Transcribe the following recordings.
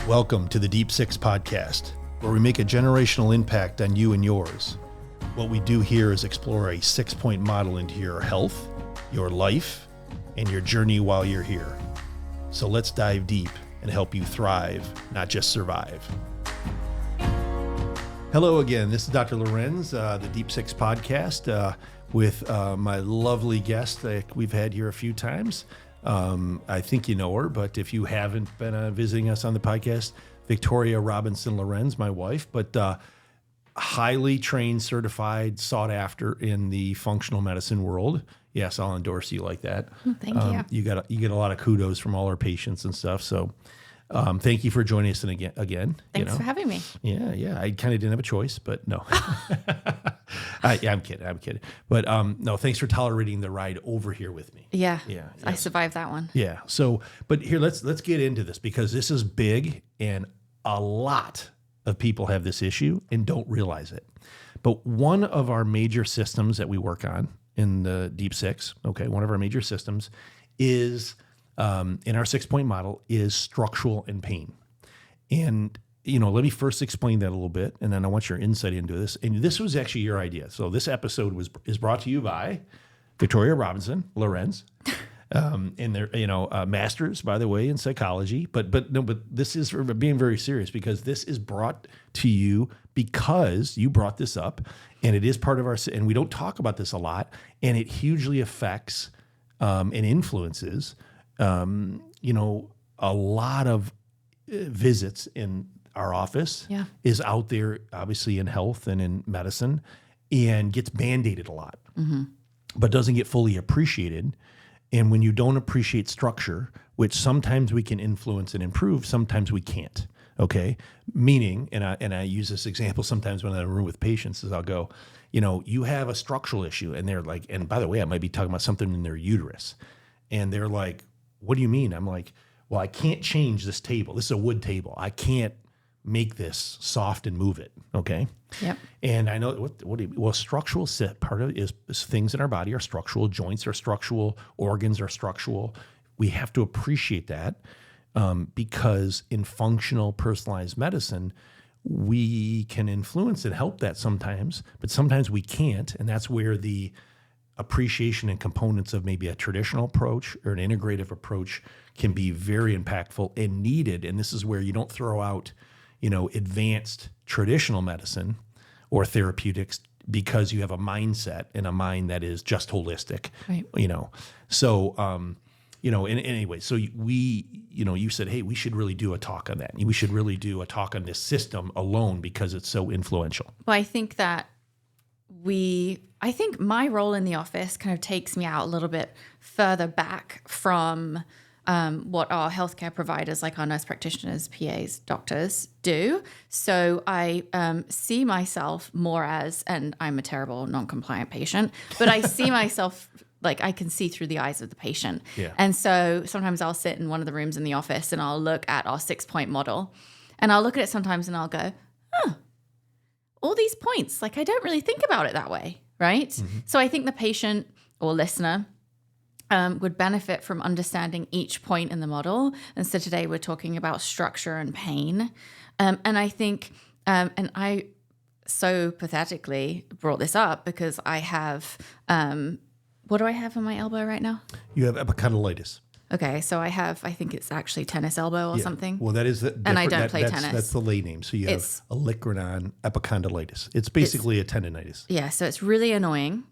Welcome to the Deep Six podcast, where we make a generational impact on you and yours. What we do here is explore a 6-point model into your health, your life, and your journey while you're here. So let's dive deep and help you thrive, not just survive. Hello again, this is Dr. Lewerenz, the Deep Six podcast, with my lovely guest that we've had here a few times. I think you know her, but if you haven't been visiting us on the podcast, Victoria Robinson-Lewerenz, my wife, but highly trained, certified, sought after in the functional medicine world. Yes, I'll endorse you like that. Thank you. You get a lot of kudos from all our patients and stuff. So thank you for joining us again. Thanks for having me. Yeah. I kind of didn't have a choice, but no. I'm kidding. But no, thanks for tolerating the ride over here with me. Yeah. Yes. I survived that one. Yeah. So, but here, let's get into this because this is big and a lot of people have this issue and don't realize it. But one of our major systems that we work on in the Deep Six, one of our major systems is in our 6-point model is structural and pain. And, let me first explain that a little bit, and then I want your insight into this. And this was actually your idea. So this episode is brought to you by Victoria Robinson-Lewerenz, and they're, masters, by the way, in psychology. But this is being very serious because this is brought to you because you brought this up, and it is part of and we don't talk about this a lot, and it hugely affects and influences a lot of visits in our office is out there, obviously in health and in medicine, and gets mandated a lot, but doesn't get fully appreciated. And when you don't appreciate structure, which sometimes we can influence and improve, sometimes we can't. Okay, meaning, and I use this example sometimes when I'm in a room with patients, is I'll go, you have a structural issue, and they're like, and by the way, I might be talking about something in their uterus, and they're like, what do you mean? I'm like, well, I can't change this table. This is a wood table. I can't make this soft and move it. Okay. Yep. And I know structural part of it is things in our body are structural. Joints are structural. Organs are structural. We have to appreciate that because in functional personalized medicine, we can influence and help that sometimes, but sometimes we can't. And that's where the appreciation and components of maybe a traditional approach or an integrative approach can be very impactful and needed. And this is where you don't throw out, advanced traditional medicine or therapeutics because you have a mindset and a mind that is just holistic, right. So, anyway, so you said, hey, we should really do a talk on that. We should really do a talk on this system alone because it's so influential. Well, I think that I think my role in the office kind of takes me out a little bit further back from what our healthcare providers, like our nurse practitioners, PAs, doctors, do. So I see myself more as, and I'm a terrible non-compliant patient, but I see myself like I can see through the eyes of the patient. Yeah. And so sometimes I'll sit in one of the rooms in the office and I'll look at our 6-point model, and I'll look at it sometimes and I'll go, all these points, like I don't really think about it that way, right? Mm-hmm. So I think the patient or listener would benefit from understanding each point in the model. And so today we're talking about structure and pain. And I think, and I so pathetically brought this up because I have, what do I have on my elbow right now? You have epicondylitis. Okay, so I think it's actually tennis elbow or something. Well, that is and I don't play tennis. That's the lay name. So you have oligurnon epicondylitis. It's basically a tendonitis. Yeah, so it's really annoying,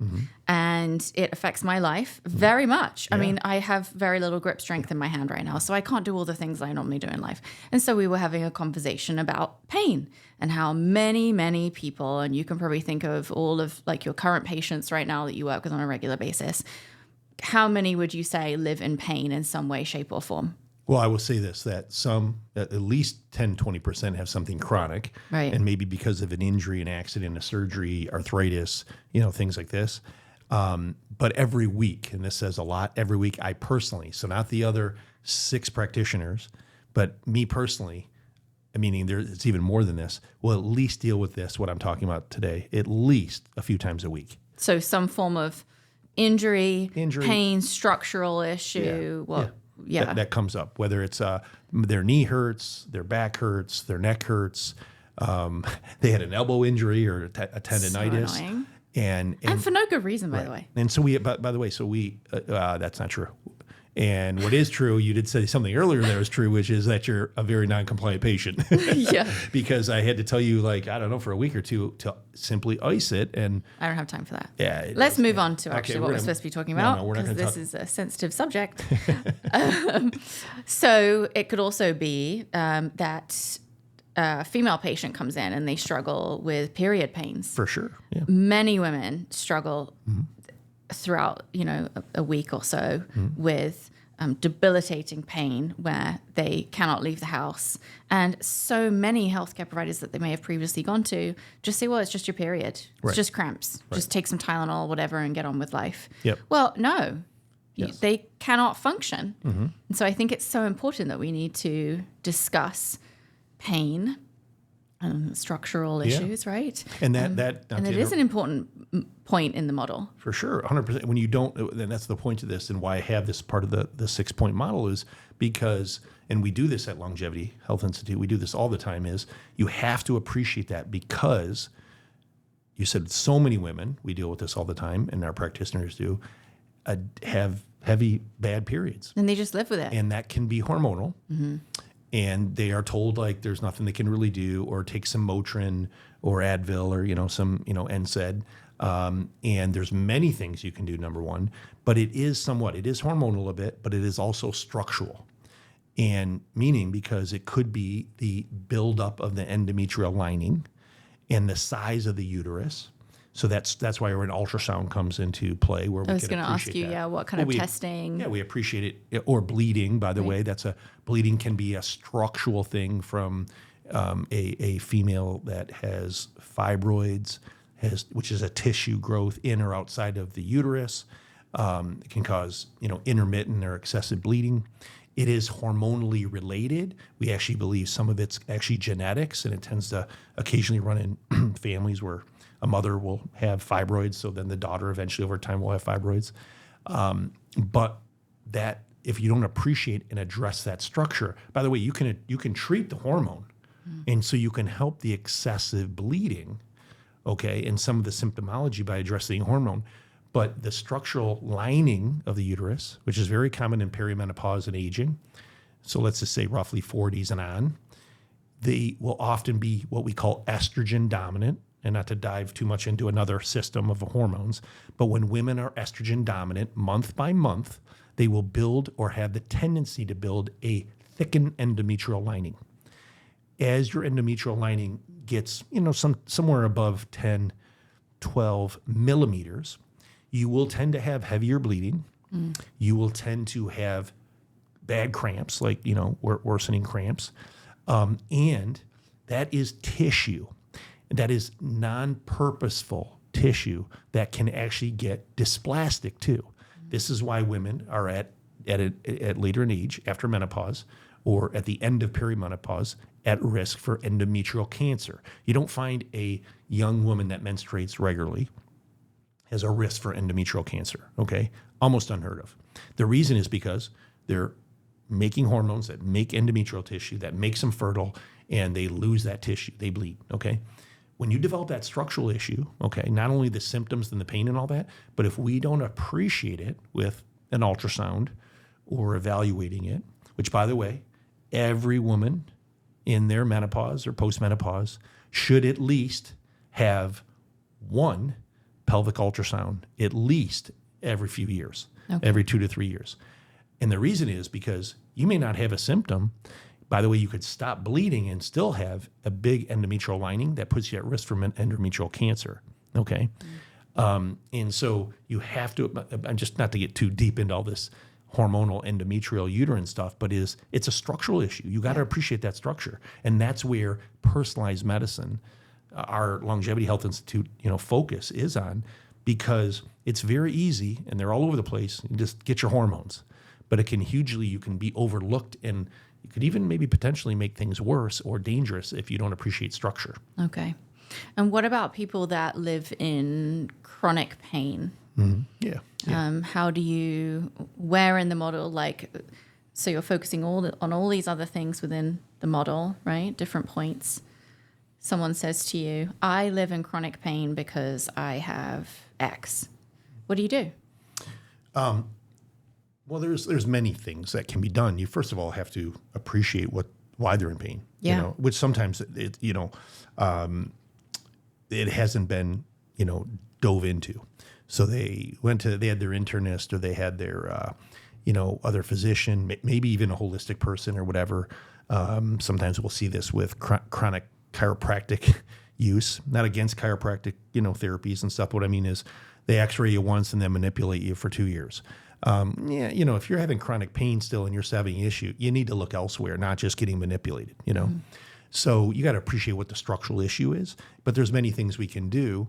and it affects my life very much. Yeah. I mean, I have very little grip strength in my hand right now, so I can't do all the things I normally do in life. And so we were having a conversation about pain and how many, many people, and you can probably think of all of like your current patients right now that you work with on a regular basis. How many would you say live in pain in some way, shape, or form? Well, I will say this, that some, at least 10, 20% have something chronic. Right. And maybe because of an injury, an accident, a surgery, arthritis, things like this. But every week, and this says a lot, every week I personally, so not the other 6 practitioners, but me personally, meaning it's even more than this, will at least deal with this, what I'm talking about today, at least a few times a week. So some form of injury, pain, structural issue, that comes up, whether it's their knee hurts, their back hurts, their neck hurts, they had an elbow injury or a tendonitis. So annoying. And for no good reason, by the way. And so by the way, that's not true. And what is true, you did say something earlier that was true, which is that you're a very non-compliant patient. Yeah. Because I had to tell you, like, I don't know, for a week or two to simply ice it. And I don't have time for that. Yeah. Let's move on to actually what we're supposed to be talking about. No, we're not going to this is a sensitive subject. So it could also be that a female patient comes in and they struggle with period pains. For sure. Yeah. Many women struggle throughout, a week or so with debilitating pain where they cannot leave the house. And so many healthcare providers that they may have previously gone to just say, well, it's just your period. It's just cramps. Just take some Tylenol, whatever, and get on with life. Yep. Well, no. Yes. They cannot function. And so I think it's so important that we need to discuss pain and structural issues, right? And and it is an important point in the model. For sure, 100%. When you don't, then that's the point of this, and why I have this part of the 6-point model is because, and we do this at Longevity Health Institute, we do this all the time, is you have to appreciate that because you said so many women, we deal with this all the time, and our practitioners do, have heavy, bad periods. And they just live with it. And that can be hormonal. And they are told like there's nothing they can really do, or take some Motrin or Advil or some NSAID. And there's many things you can do. Number one, but it is hormonal a bit, but it is also structural, and meaning because it could be the buildup of the endometrial lining and the size of the uterus. So that's why when ultrasound comes into play, where we can appreciate that. I was going to ask you, what kind of testing? Yeah, we appreciate it. Or bleeding, by the way. Bleeding can be a structural thing from a female that has fibroids, which is a tissue growth in or outside of the uterus. It can cause intermittent or excessive bleeding. It is hormonally related. We actually believe some of it's actually genetics, and it tends to occasionally run in families where a mother will have fibroids, so then the daughter eventually over time will have fibroids. But that, if you don't appreciate and address that structure, by the way, you can treat the hormone, and so you can help the excessive bleeding, okay, and some of the symptomology by addressing hormone. But the structural lining of the uterus, which is very common in perimenopause and aging, so let's just say roughly 40s and on, they will often be what we call estrogen dominant. And not to dive too much into another system of hormones, but when women are estrogen dominant month by month, they will build or have the tendency to build a thickened endometrial lining. As your endometrial lining gets, somewhere above 10, 12 millimeters, you will tend to have heavier bleeding. You will tend to have bad cramps, like, worsening cramps. And that is tissue. That is non-purposeful tissue that can actually get dysplastic too. This is why women are at later in age, after menopause, or at the end of perimenopause, at risk for endometrial cancer. You don't find a young woman that menstruates regularly has a risk for endometrial cancer, okay? Almost unheard of. The reason is because they're making hormones that make endometrial tissue, that makes them fertile, and they lose that tissue, they bleed, okay? When you develop that structural issue, okay, not only the symptoms and the pain and all that, but if we don't appreciate it with an ultrasound or evaluating it, which, by the way, every woman in their menopause or postmenopause should at least have one pelvic ultrasound at least every few years, every 2 to 3 years. And the reason is because you may not have a symptom. By the way, you could stop bleeding and still have a big endometrial lining that puts you at risk for endometrial cancer, okay? And so you have to, just not to get too deep into all this hormonal endometrial uterine stuff, but it's a structural issue. You got to appreciate that structure. And that's where personalized medicine, our Longevity Health Institute, focus is on, because it's very easy, and they're all over the place. You just get your hormones. But you can be overlooked, and you could even maybe potentially make things worse or dangerous if you don't appreciate structure. Okay. And what about people that live in chronic pain? Mm-hmm. Yeah. How do you, where in the model, So you're focusing on all these other things within the model, right? Different points. Someone says to you, I live in chronic pain because I have X. What do you do? Well, there's many things that can be done. You first of all have to appreciate why they're in pain. Yeah. Which sometimes it hasn't been dove into. So they had their internist or they had their other physician, maybe even a holistic person or whatever. Sometimes we'll see this with chronic chiropractic use. Not against chiropractic therapies and stuff. What I mean is they X-ray you once and then manipulate you for 2 years. If you're having chronic pain still and you're having an issue, you need to look elsewhere, not just getting manipulated, Mm-hmm. So you got to appreciate what the structural issue is, but there's many things we can do,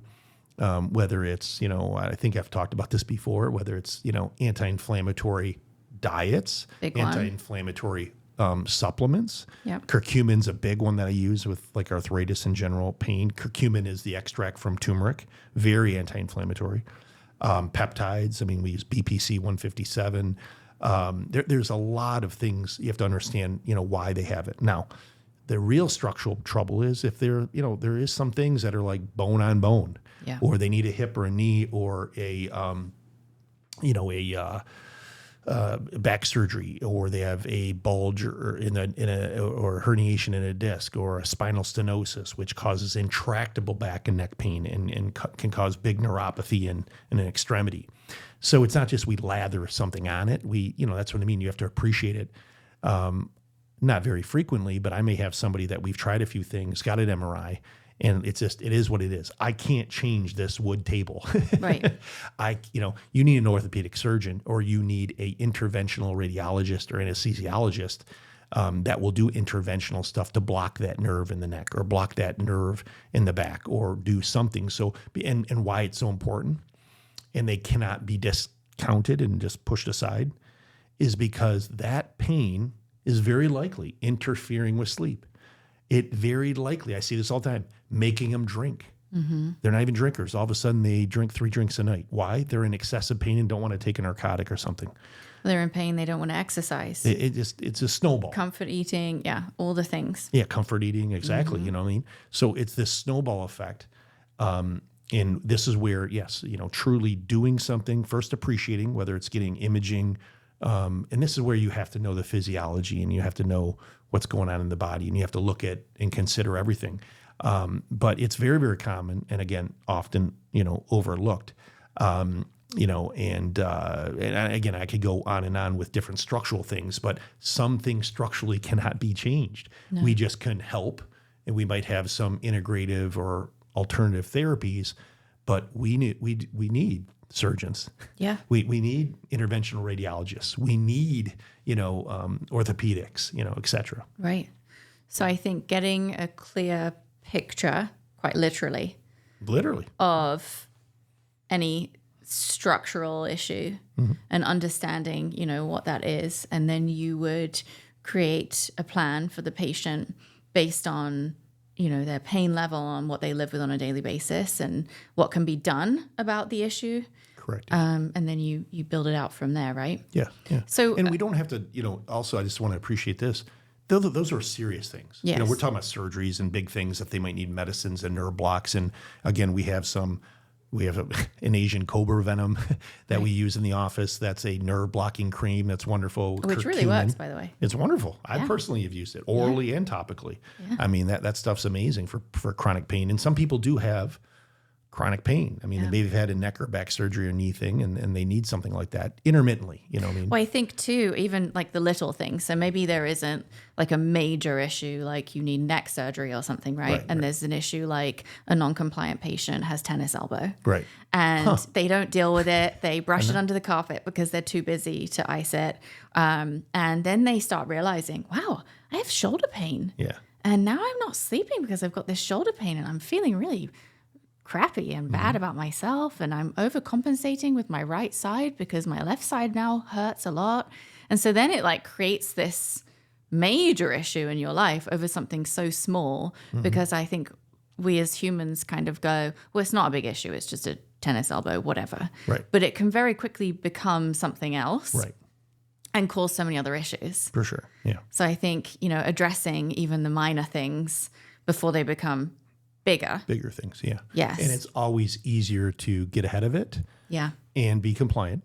whether it's, I think I've talked about this before, whether it's, anti-inflammatory diets, anti-inflammatory supplements. Yep. Curcumin's a big one that I use with like arthritis and general pain. Curcumin is the extract from turmeric, very anti-inflammatory. Peptides. I mean, we use BPC 157. There's a lot of things you have to understand, why they have it. Now, the real structural trouble is if there is some things that are like bone on bone, yeah. or they need a hip or a knee or a back surgery, or they have a bulge or or herniation in a disc, or a spinal stenosis, which causes intractable back and neck pain and can cause big neuropathy in an extremity. So it's not just we lather something on it. That's what I mean. You have to appreciate it. Not very frequently, but I may have somebody that we've tried a few things, got an MRI, and it is what it is. I can't change this wood table. Right. You need an orthopedic surgeon, or you need a interventional radiologist or anesthesiologist that will do interventional stuff to block that nerve in the neck or block that nerve in the back or do something. So, and why it's so important, and they cannot be discounted and just pushed aside, is because that pain is very likely interfering with sleep. It very likely, I see this all the time, making them drink. Mm-hmm. They're not even drinkers. All of a sudden they drink 3 drinks a night. Why? They're in excessive pain and don't want to take a narcotic or something. They're in pain. They don't want to exercise. It's a snowball. Comfort eating. Yeah. All the things. Yeah. Comfort eating. Exactly. Mm-hmm. You know what I mean? So it's this snowball effect. And this is where, yes, truly doing something, first appreciating, whether it's getting imaging, and this is where you have to know the physiology and you have to know what's going on in the body and you have to look at and consider everything. But it's very, very common and again, often, overlooked. And again, I could go on and on with different structural things, but some things structurally cannot be changed. No. We just can help, and we might have some integrative or alternative therapies, but we need surgeons. Yeah. We need interventional radiologists. We need, orthopedics, et cetera. Right. So I think getting a clear picture, quite literally, of any structural issue, mm-hmm. and understanding, what that is. And then you would create a plan for the patient based on, their pain level, on what they live with on a daily basis and what can be done about the issue. Correct. And then you build it out from there, right? Yeah. Yeah. So, and we don't have to, also, I just want to appreciate this. Those are serious things. Yes. We're talking about surgeries and big things that they might need medicines and nerve blocks. And again, we have an Asian cobra venom that we use in the office. That's a nerve blocking cream. That's wonderful. Which really works, by the way. It's wonderful. I personally have used it orally and topically. Yeah. I mean, that stuff's amazing for chronic pain. And some people do have chronic pain. I mean, maybe they've had a neck or back surgery or knee thing and they need something like that intermittently, what I mean? Well, I think too, even like the little things. So maybe there isn't like a major issue, like you need neck surgery or something, right? And there's an issue like a non-compliant patient has tennis elbow. Right. And they don't deal with it. They brush it under the carpet because they're too busy to ice it. And then they start realizing, wow, I have shoulder pain. Yeah. And now I'm not sleeping because I've got this shoulder pain and I'm feeling really crappy and bad about myself, and I'm overcompensating with my right side because my left side now hurts a lot. And so then it like creates this major issue in your life over something so small, because I think we as humans kind of go, well, it's not a big issue, it's just a tennis elbow, whatever. Right. But it can very quickly become something else. Right. and cause so many other issues. For sure. Yeah. So I think, addressing even the minor things before they become bigger. Bigger things. Yeah. Yes. And it's always easier to get ahead of it. Yeah. And be compliant.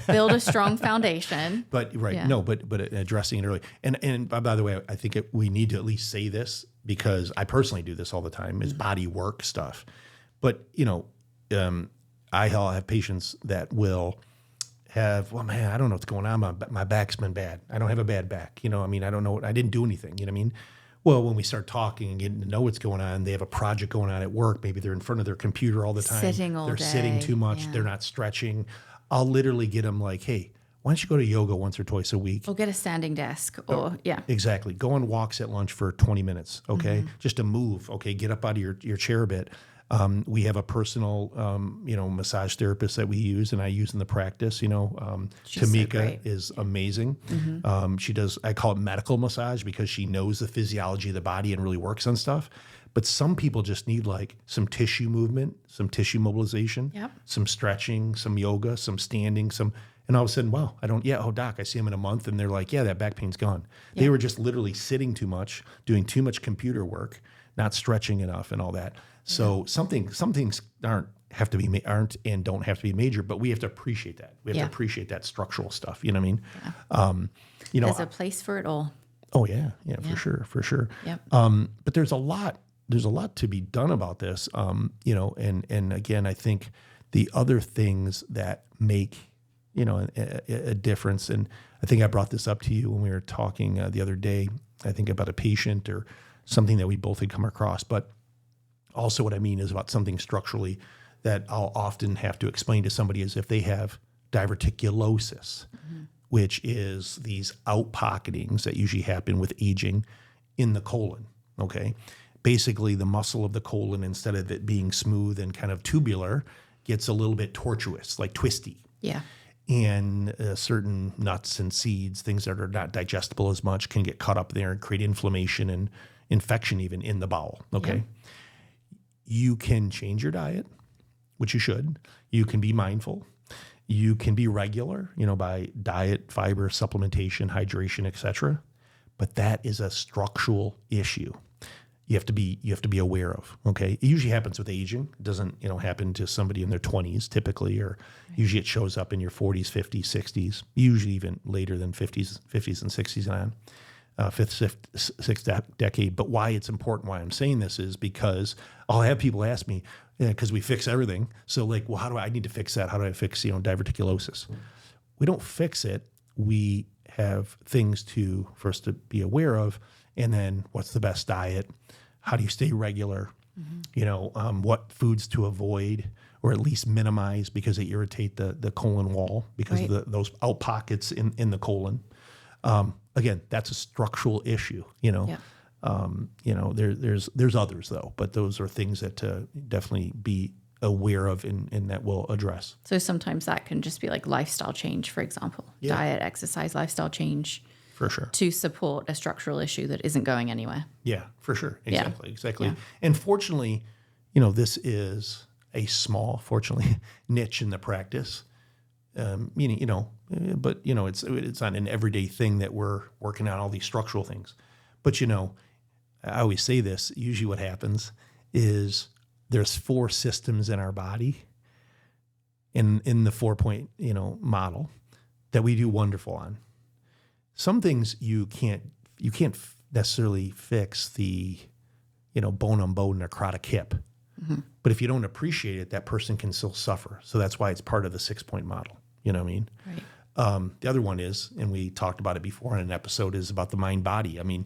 Build a strong foundation. But addressing it early. And by the way, I think we need to at least say this, because I personally do this all the time, is body work stuff. But, I have patients that will have, well, man, I don't know what's going on. My back's been bad. I don't have a bad back. I don't know. I didn't do anything. You know what I mean? Well, when we start talking and getting to know what's going on, they have a project going on at work. Maybe they're in front of their computer all the time. They're sitting too much. Yeah. They're not stretching. I'll literally get them like, hey, why don't you go to yoga once or twice a week? Or get a standing desk yeah. Exactly. Go on walks at lunch for 20 minutes. Okay. Just to move. Okay. Get up out of your chair a bit. We have a personal, massage therapist that we use and I use in the practice, She's Tamika so is amazing. She does, I call it medical massage because she knows the physiology of the body and really works on stuff. But some people just need like some tissue movement, some tissue mobilization, some stretching, some yoga, some standing, and all of a sudden, wow, doc, I see them in a month and they're like, yeah, that back pain's gone. Yeah. They were just literally sitting too much, doing too much computer work, not stretching enough and all that. So some things aren't and don't have to be major, but we have to appreciate that. We have to appreciate that structural stuff. You know what I mean? Yeah. There's a place for it all. Oh yeah, for sure. Yep. But there's a lot to be done about this. And again, I think the other things that make a difference, and I think I brought this up to you when we were talking the other day. I think about a patient or something that we both had come across, but also what I mean is about something structurally that I'll often have to explain to somebody is if they have diverticulosis, which is these outpocketings that usually happen with aging in the colon, okay? Basically, the muscle of the colon, instead of it being smooth and kind of tubular, gets a little bit tortuous, like twisty. Yeah. And certain nuts and seeds, things that are not digestible as much, can get caught up there and create inflammation and infection even in the bowel, okay? Yeah. You can change your diet, which you should. You can be mindful. You can be regular, by diet, fiber, supplementation, hydration, etc. But that is a structural issue. You have to be aware of. Okay, it usually happens with aging. It doesn't happen to somebody in their 20s typically, or usually it shows up in your 40s, 50s, 60s. Usually even later than 50s and 60s and on. Sixth decade. But why it's important, why I'm saying this is because I'll have people ask me, because we fix everything. So like, well, how do I need to fix that? How do I fix, diverticulosis? We don't fix it. We have things for us to be aware of. And then what's the best diet? How do you stay regular? What foods to avoid or at least minimize because they irritate the colon wall because of those out pockets in the colon. Again, that's a structural issue, there's others though, but those are things that to definitely be aware of and that we'll address. So sometimes that can just be like lifestyle change, for example, diet, exercise, lifestyle change. For sure. To support a structural issue that isn't going anywhere. Yeah, for sure. Exactly. Yeah. And fortunately, this is a small, fortunately, niche in the practice. But it's not an everyday thing that we're working on all these structural things. But I always say this. Usually, what happens is there's 4 systems in our body, in the 4-point model that we do wonderful on. Some things you can't necessarily fix the bone on bone necrotic hip. Mm-hmm. But if you don't appreciate it, that person can still suffer. So that's why it's part of the 6-point model. You know what I mean? Right. The other one is, and we talked about it before in an episode, is about the mind body. I mean,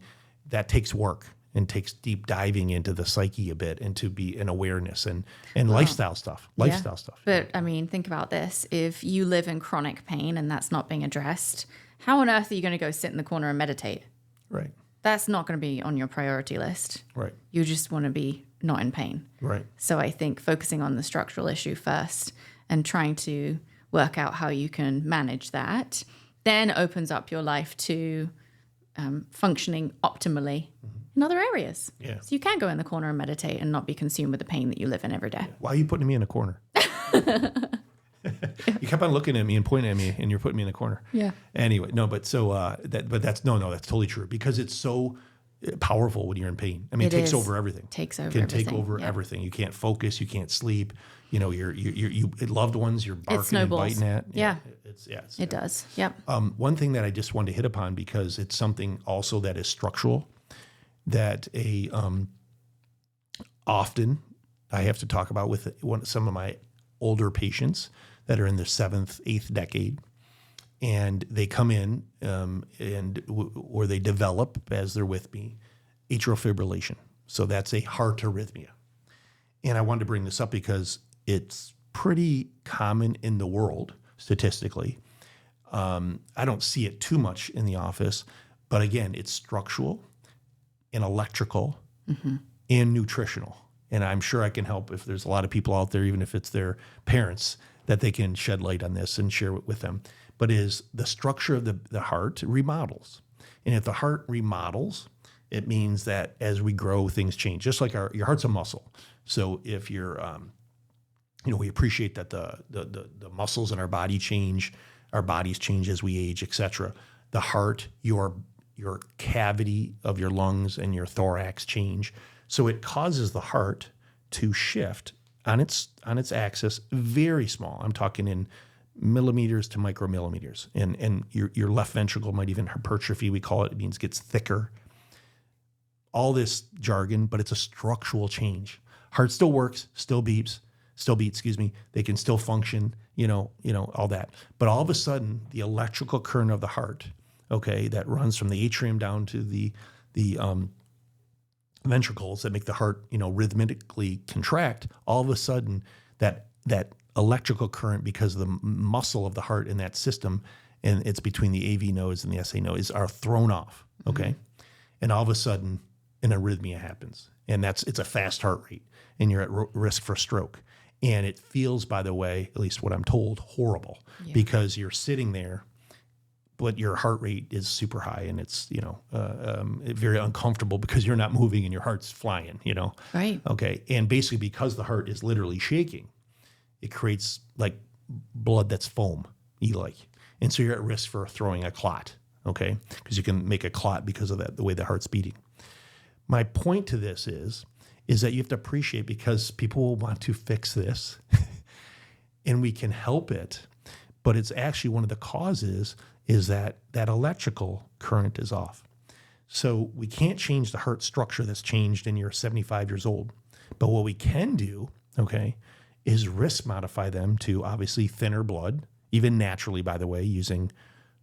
that takes work and takes deep diving into the psyche a bit and to be an awareness and lifestyle stuff. But I mean, think about this. If you live in chronic pain and that's not being addressed, how on earth are you going to go sit in the corner and meditate? Right. That's not going to be on your priority list. Right. You just want to be not in pain. Right. So I think focusing on the structural issue first and trying to work out how you can manage that then opens up your life to functioning optimally in other areas. Yeah. So you can go in the corner and meditate and not be consumed with the pain that you live in every day. Why are you putting me in a corner? You kept on looking at me and pointing at me, and you're putting me in the corner. Yeah. Anyway, no, but so that's totally true because it's so powerful when you're in pain. I mean, it takes over everything. Takes over Can everything. take over everything. You can't focus. You can't sleep. You know, your loved ones you're barking and biting at. Yeah. It does. Yep. One thing that I just wanted to hit upon because it's something also that is structural that often I have to talk about with some of my older patients that are in their 7th, 8th decade, and they come in or they develop as they're with me atrial fibrillation. So that's a heart arrhythmia. And I wanted to bring this up because it's pretty common in the world statistically. I don't see it too much in the office, but again, it's structural and electrical and nutritional. And I'm sure I can help if there's a lot of people out there, even if it's their parents, that they can shed light on this and share it with them. But is the structure of the heart remodels. And if the heart remodels, it means that as we grow, things change. Just like your heart's a muscle. So if you're, we appreciate that the muscles in our body change, our bodies change as we age, et cetera. The heart, your cavity of your lungs and your thorax change. So it causes the heart to shift on its axis, very small. I'm talking in millimeters to micromillimeters. And your left ventricle might even hypertrophy, we call it. It means it gets thicker. All this jargon, but it's a structural change. Heart still works, still beats. They can still function, all that. But all of a sudden, the electrical current of the heart, okay, that runs from the atrium down to the ventricles that make the heart, rhythmically contract, all of a sudden that electrical current, because of the muscle of the heart in that system, and it's between the AV nodes and the SA nodes, are thrown off, okay? And all of a sudden, an arrhythmia happens. And it's a fast heart rate, and you're at risk for stroke. And it feels, by the way, at least what I'm told, horrible, because you're sitting there, but your heart rate is super high, and it's, very uncomfortable because you're not moving and your heart's flying, Right. Okay. And basically because the heart is literally shaking, it creates like blood that's foam, like. And so you're at risk for throwing a clot, okay? Because you can make a clot because of that, the way the heart's beating. My point to this is that you have to appreciate, because people will want to fix this and we can help it, but it's actually one of the causes is that electrical current is off. So we can't change the heart structure that's changed and you're 75 years old. But what we can do, okay, is risk modify them to obviously thinner blood, even naturally, by the way, using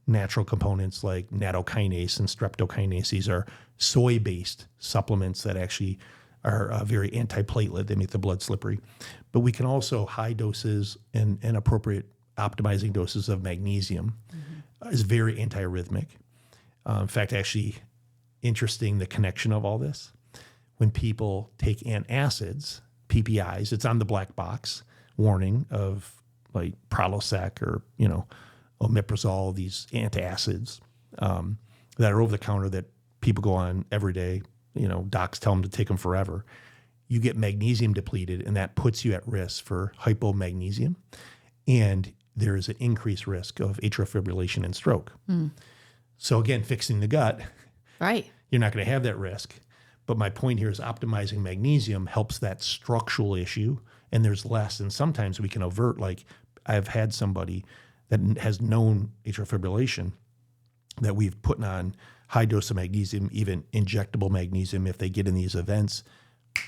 natural components like nattokinase and streptokinase. These are soy-based supplements that actually are very antiplatelet. They make the blood slippery. But we can also high doses and appropriate optimizing doses of magnesium is very antiarrhythmic. In fact, actually interesting, the connection of all this. When people take antacids, PPIs, it's on the black box warning of like Prilosec or, omeprazole, these antacids that are over the counter that people go on every day. Docs tell them to take them forever. You get magnesium depleted, and that puts you at risk for hypomagnesium. And there is an increased risk of atrial fibrillation and stroke. So again, fixing the gut, right? You're not going to have that risk. But my point here is optimizing magnesium helps that structural issue, and there's less. And sometimes we can avert, like I've had somebody that has known atrial fibrillation that we've put on high dose of magnesium, even injectable magnesium, if they get in these events,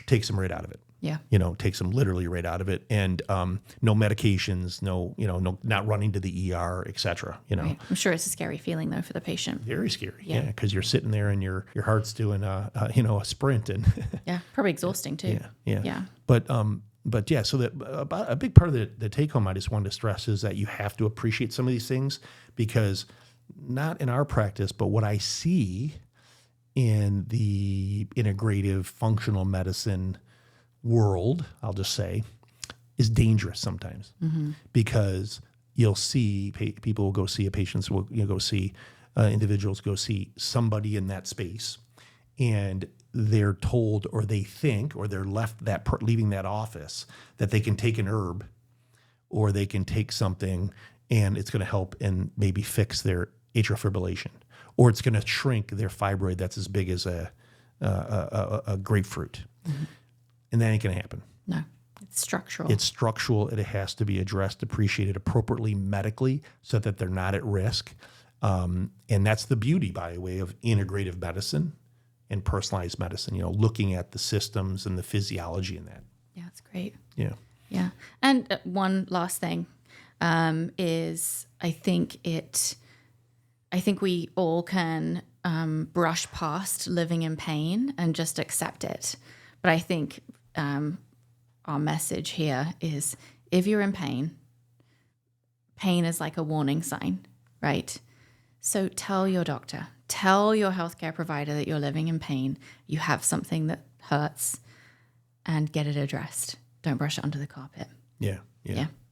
takes them right out of it. Yeah. Takes them literally right out of it. And no medications, no, not running to the ER, et cetera, Right. I'm sure it's a scary feeling though for the patient. Very scary. Yeah. Because you're sitting there and your heart's doing a sprint and yeah, probably exhausting too. Yeah. But yeah, so that a big part of the take home I just wanted to stress is that you have to appreciate some of these things, because not in our practice, but what I see in the integrative functional medicine world, I'll just say, is dangerous sometimes, because you'll see people will go see a patient, will go see individuals go see somebody in that space, and they're told, or they think, or they're left leaving that office that they can take an herb or they can take something and it's going to help and maybe fix their atrial fibrillation, or it's going to shrink their fibroid that's as big as a grapefruit. Mm-hmm. And that ain't going to happen. No, it's structural. It's structural. It has to be addressed, appreciated appropriately medically so that they're not at risk. And that's the beauty, by the way, of integrative medicine and personalized medicine, looking at the systems and the physiology in that. Yeah, it's great. Yeah. Yeah. And one last thing is I think we all can brush past living in pain and just accept it. But I think our message here is if you're in pain is like a warning sign, right? So tell your doctor, tell your healthcare provider that you're living in pain, you have something that hurts, and get it addressed. Don't brush it under the carpet. Yeah.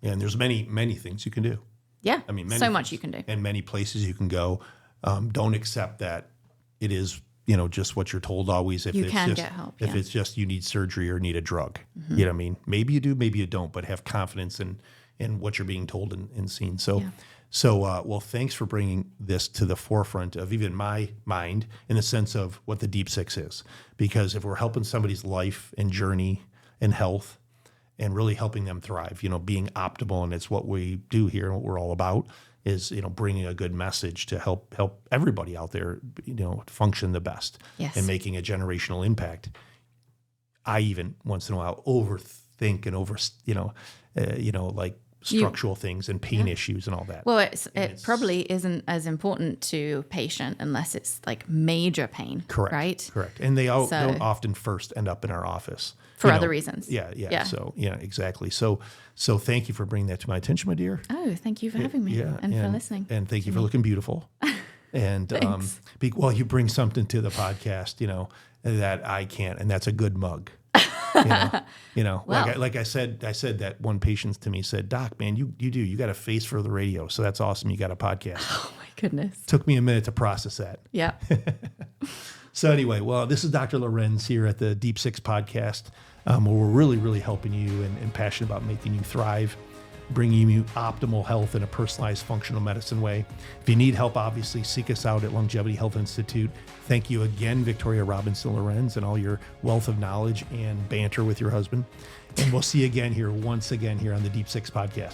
And there's many things you can do. Yeah. I mean, so much you can do. And many places you can go. Don't accept that it is, just what you're told always. If you it's can just, get help. If it's just you need surgery or need a drug. Mm-hmm. You know what I mean? Maybe you do, maybe you don't, but have confidence in what you're being told and seen. Well, thanks for bringing this to the forefront of even my mind in the sense of what the Deep Six is. Because if we're helping somebody's life and journey and health and really helping them thrive, being optimal, and it's what we do here and what we're all about is, bringing a good message to help everybody out there, function the best. Yes. And making a generational impact. I even once in a while overthink and like structural things and pain issues and all that. Well, it probably isn't as important to patient unless it's like major pain. Correct. Right? Correct. And they don't often first end up in our office. For other reasons. Yeah. So, exactly. So thank you for bringing that to my attention, my dear. Oh, thank you for having me and for listening. And thank you for looking beautiful. And you bring something to the podcast, that I can't, and that's a good mug. Well, like I said that one patient to me said, Doc, man, you got a face for the radio. So that's awesome. You got a podcast. Oh my goodness. Took me a minute to process that. Yeah. So anyway, well, this is Dr. Lewerenz here at the Deep Six podcast, where we're really, really helping you and passionate about making you thrive, bringing you optimal health in a personalized functional medicine way. If you need help, obviously seek us out at Longevity Health Institute. Thank you again, Victoria Robinson-Lewerenz, and all your wealth of knowledge and banter with your husband. And we'll see you once again here on the Deep Six podcast.